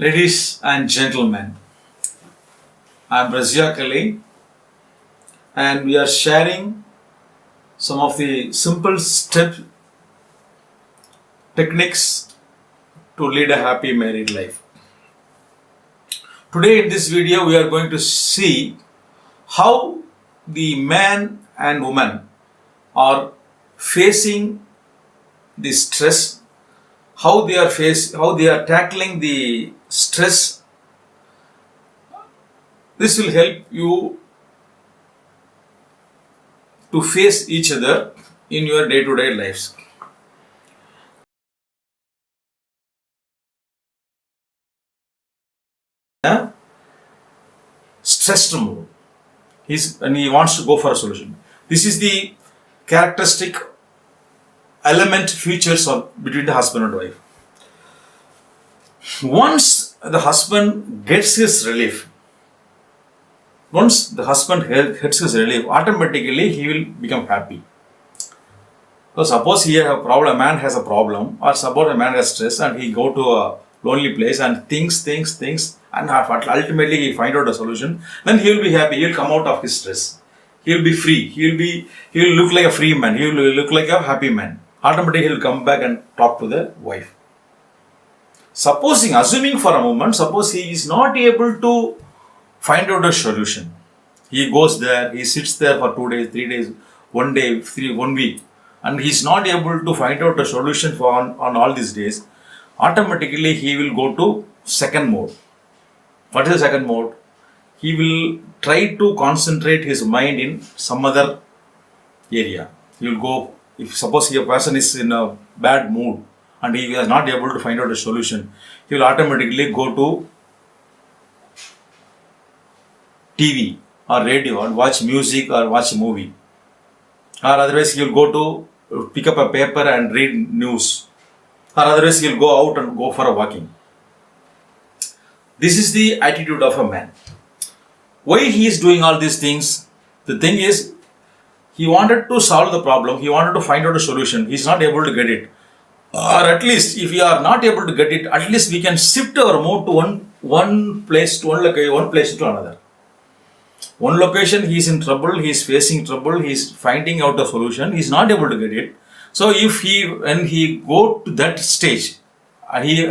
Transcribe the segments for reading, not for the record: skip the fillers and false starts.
Ladies and gentlemen, I am Razia Kali and we are sharing some of the simple step techniques to lead a happy married life. Today in this video we are going to see how the man and woman are facing the stress, how they are tackling the stress. This will help you to face each other in your day-to-day lives. Stressed mood. And he wants to go for a solution. This is the characteristic element features of between the husband and wife. Once the husband gets his relief, automatically he will become happy. So suppose a man has a problem, or suppose a man has stress and he go to a lonely place and thinks, and ultimately he find out a solution, then he will be happy. He will come out of his stress. He will be free. He will look like a free man. He will look like a happy man. Automatically he will come back and talk to the wife. Assuming for a moment, suppose he is not able to find out a solution. He goes there, he sits there for 2 days, 3 days, 1 day, 1 week, and he is not able to find out a solution on all these days. Automatically he will go to second mode. What is the second mode? He will try to concentrate his mind in some other area. He will go, if suppose a person is in a bad mood and he is not able to find out a solution, he will automatically go to TV or radio and watch music or watch a movie. Or otherwise he will go to pick up a paper and read news. Or otherwise he will go out and go for a walking. This is the attitude of a man. Why he is doing all these things? The thing is, he wanted to solve the problem. He wanted to find out a solution. He is not able to get it. Or at least, if we are not able to get it, at least we can shift our mood to one place to another. One location, he is in trouble, he is facing trouble, he is finding out a solution, he is not able to get it. So when he go to that stage, and he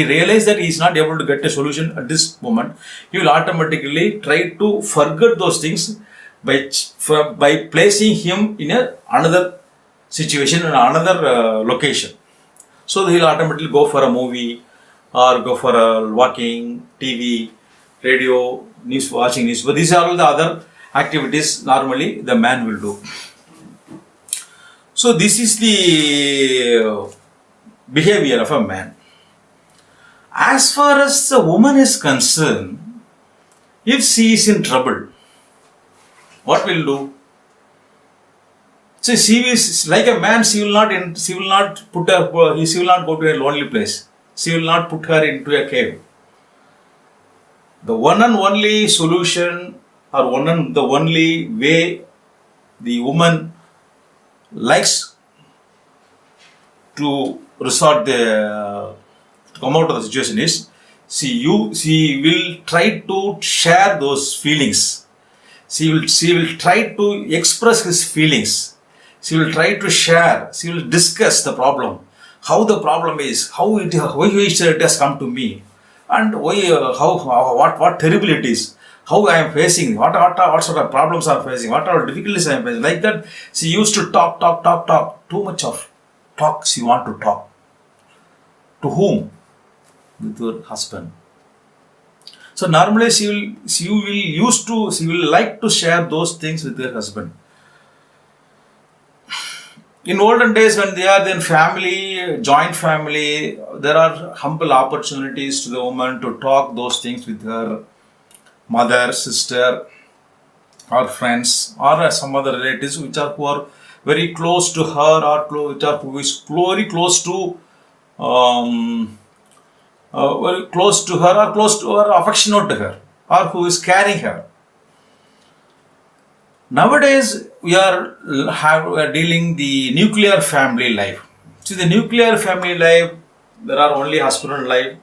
realizes that he is not able to get a solution at this moment, he will automatically try to forget those things by placing him in another situation, in another location. So he will automatically go for a movie or go for a walking, TV, radio, watching news. But these are all the other activities normally the man will do. So this is the behavior of a man. As far as the woman is concerned, if she is in trouble, what will do? So she is like a man. She will not go to a lonely place. She will not put her into a cave. The one and only solution, or the only way the woman likes to come out of the situation is, she will try to share those feelings. She will try to express his feelings. She will try to share. She will discuss the problem, how the problem is, why it has come to me, and what terrible it is, how I am facing, what sort of problems I am facing, what are difficulties I am facing. Like that, she used to talk. Too much of talk she want to talk. To whom? With her husband. So normally she will like to share those things with her husband. In olden days, when they are in family, joint family, there are humble opportunities to the woman to talk those things with her mother, sister, or friends, or some other relatives who are very close to her, or who is very close to her, or close to her, affectionate to her, or who is carrying her. Nowadays, we are dealing the nuclear family life. See, the nuclear family life, there are only husband and wife,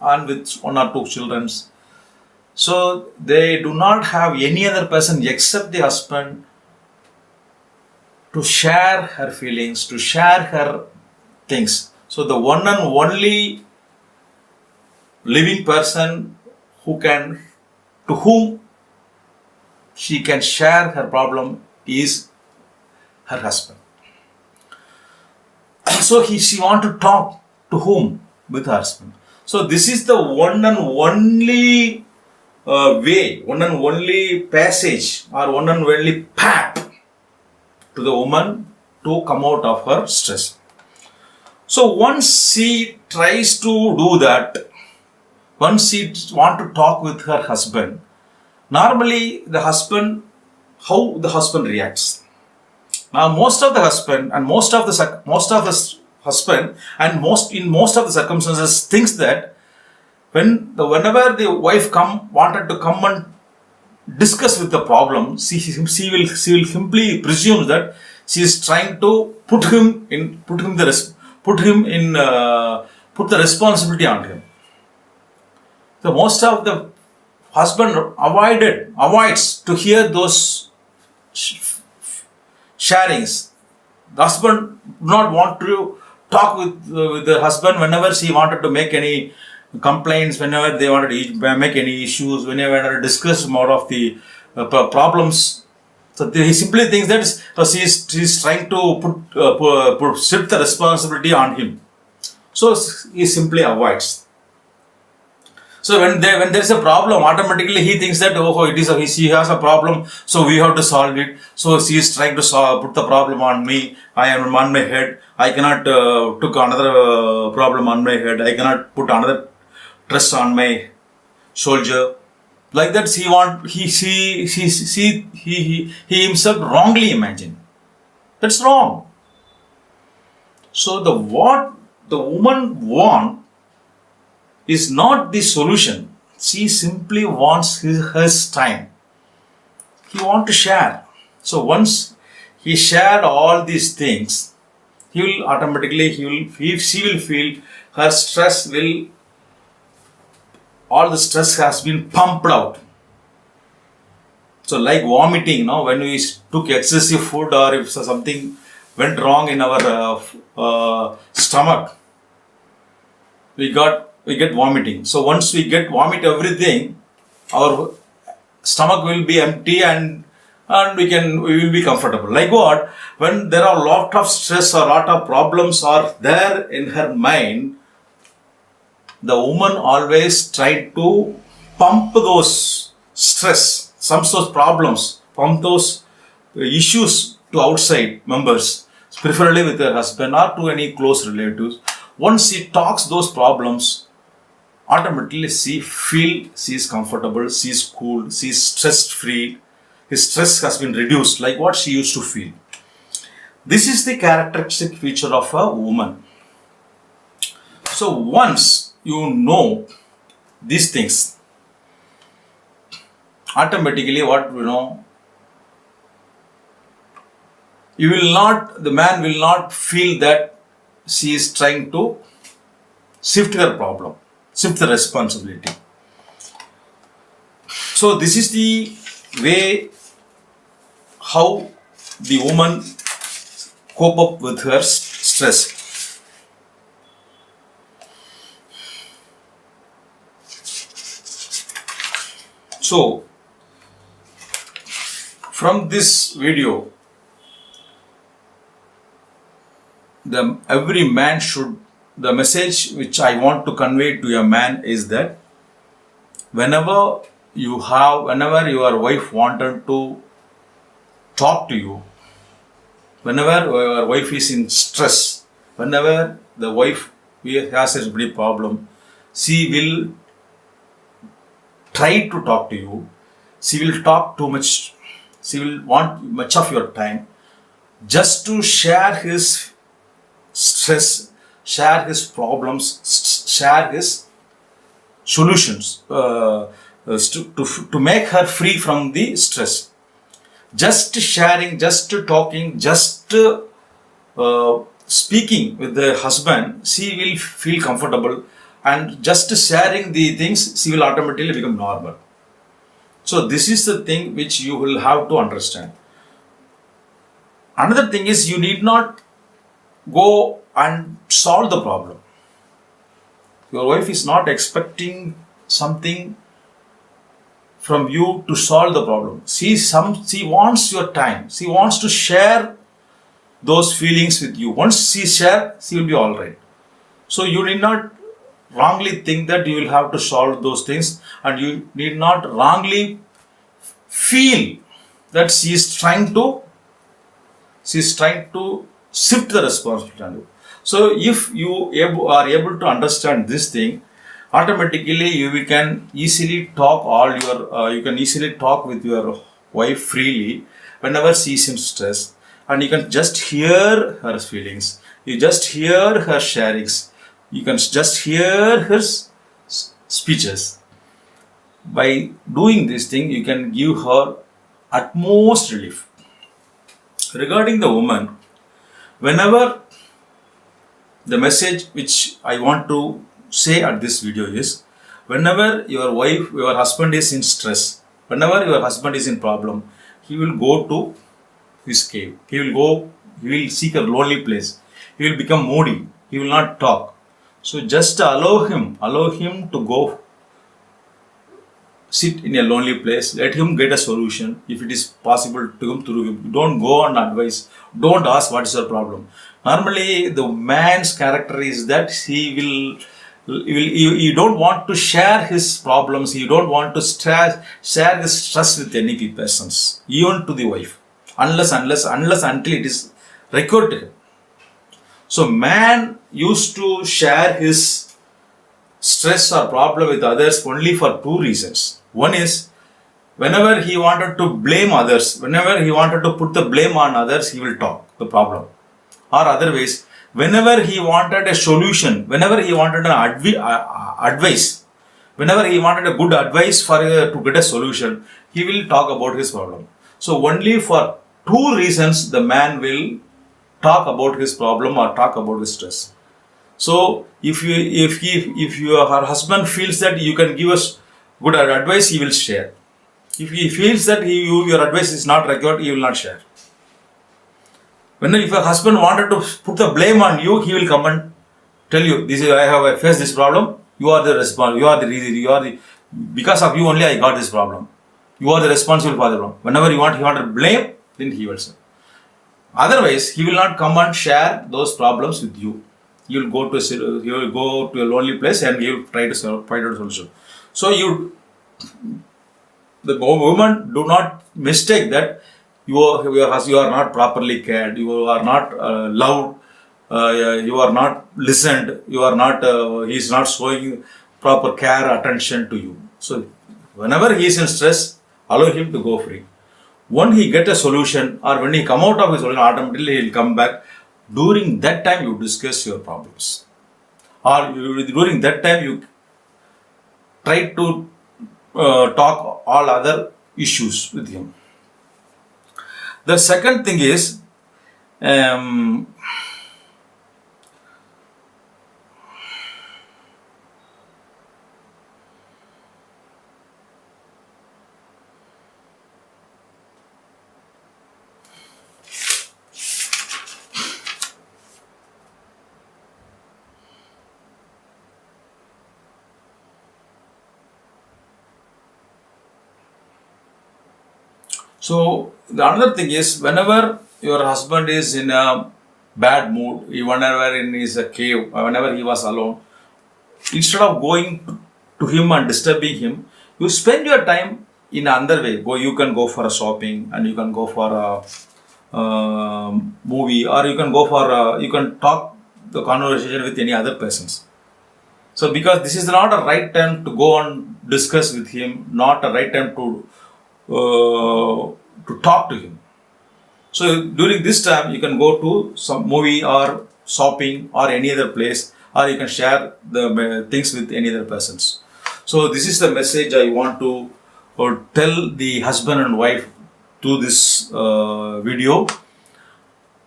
and with one or two children. So they do not have any other person except the husband to share her feelings, to share her things. So the one and only living person to whom she can share her problem is her husband. So she want to talk to whom? With her husband. So this is the one and only way, one and only passage or one and only path to the woman to come out of her stress. So once she tries to do that, once she want to talk with her husband, normally how the husband reacts. Now most of the husband and most of the husband and in most of the circumstances thinks that whenever the wife wanted to come and discuss with the problem, she will simply presume that she is trying to put the responsibility on him. So most of the husband avoids to hear those sharings. The husband do not want to talk with the husband whenever she wanted to make any complaints, whenever they wanted to make any issues, whenever they wanted to discuss more of the problems. So he simply thinks that she is trying to shift the responsibility on him. So he simply avoids. So when there is a problem, automatically he thinks that she has a problem, so we have to solve it. So she is trying to put the problem on me. I am on my head. I cannot took another problem on my head. I cannot put another stress on my shoulder. Like that, he himself wrongly imagined. That's wrong. So what the woman wants is not the solution. She simply wants his time. He wants to share. So once he shared all these things, she will feel her stress all the stress has been pumped out. So like vomiting, when we took excessive food or if something went wrong in our stomach, we get vomiting. So once we vomit everything, our stomach will be empty and we will be comfortable. Like what? When there are a lot of stress or lot of problems are there in her mind, the woman always tried to pump those stress, some those problems, pump those issues to outside members, preferably with her husband or to any close relatives. Once she talks those problems, automatically she is comfortable, she is cool, she is stress free. His stress has been reduced, like what she used to feel. This is the characteristic feature of a woman. So once you know these things, automatically the man will not feel that she is trying to shift her problem, shift the responsibility. So this is the way how the woman cope up with her stress. So from this video, the message which I want to convey to a man is that whenever your wife wanted to talk to you, whenever your wife is in stress, whenever the wife has a big problem, she will try to talk to you. She will talk too much. She will want much of your time just to share his stress, share his problems, share his solutions to make her free from the stress. Just sharing, just talking, just speaking with the husband, she will feel comfortable and just sharing the things, she will automatically become normal. So this is the thing which you will have to understand. Another thing is, you need not go and solve the problem. Your wife is not expecting something from you to solve the problem. She wants your time. She wants to share those feelings with you. Once she shares, she will be all right. So you need not wrongly think that you will have to solve those things, and you need not wrongly feel that she is trying to shift the responsibility on you. So if you are able to understand this thing, automatically you can easily talk with your wife freely whenever she is in stress, and you can just hear her feelings, you just hear her sharings, you can just hear her speeches. By doing this thing, you can give her utmost relief. Regarding the woman, whenever the message which I want to say at this video is, whenever your husband is in stress, whenever your husband is in problem, he will go to his cave. He will seek a lonely place. He will become moody. He will not talk. So just allow him to go sit in a lonely place. Let him get a solution if it is possible to him through him. Don't go on advice. Don't ask what is your problem. Normally, the man's character is that you don't want to share his problems. You don't want to share his stress with any persons, even to the wife, unless until it is required to him. So man used to share his stress or problem with others only for two reasons. One is, whenever he wanted to blame others, whenever he wanted to put the blame on others, he will talk the problem. Or otherwise, whenever he wanted a solution, whenever he wanted an advice, whenever he wanted a good advice to get a solution, he will talk about his problem. So only for two reasons the man will talk about his problem or talk about his stress. So if your husband feels that you can give us good advice, he will share. If he feels that your advice is not required, he will not share. If a husband wanted to put the blame on you, he will come and tell you, I have faced this problem. You are the responsible. You are the reason. Because of you only I got this problem. You are the responsible for the problem. Whenever he wanted to blame, then he will say. Otherwise, he will not come and share those problems with you. He will go to a lonely place and he will try to find out a solution. So the woman, do not mistake that you are not properly cared, you are not loved, you are not listened, he is not showing proper care, attention to you. So whenever he is in stress, allow him to go free. When he get a solution, or when he come out of his solution, automatically he will come back. During that time, you discuss your problems, or during that time you try to talk all other issues with him. The second thing is, so the another thing is, whenever your husband is in a bad mood, whenever in his cave, whenever he was alone, instead of going to him and disturbing him, you spend your time in another way. You can go for a shopping, and you can go for a movie, or you can talk the conversation with any other persons. So because this is not a right time to go and discuss with him, not a right time to talk to him. So during this time, you can go to some movie or shopping or any other place, or you can share the things with any other persons. So this is the message I want to tell the husband and wife through this video.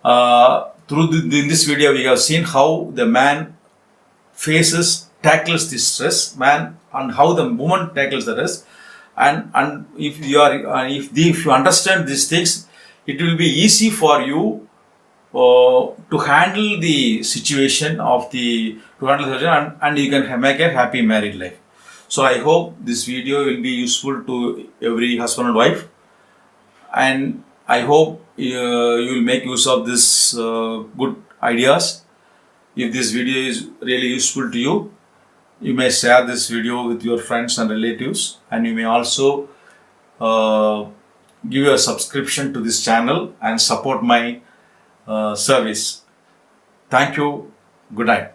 In this video, we have seen how the man faces tackles the stress, man, and how the woman tackles the stress. And if you are if you understand these things, it will be easy for you to handle the situation and you can make a happy married life. So I hope this video will be useful to every husband and wife, and I hope you will make use of this good ideas. If this video is really useful to you, you may share this video with your friends and relatives, and you may also give a subscription to this channel and support my service. Thank you. Good night.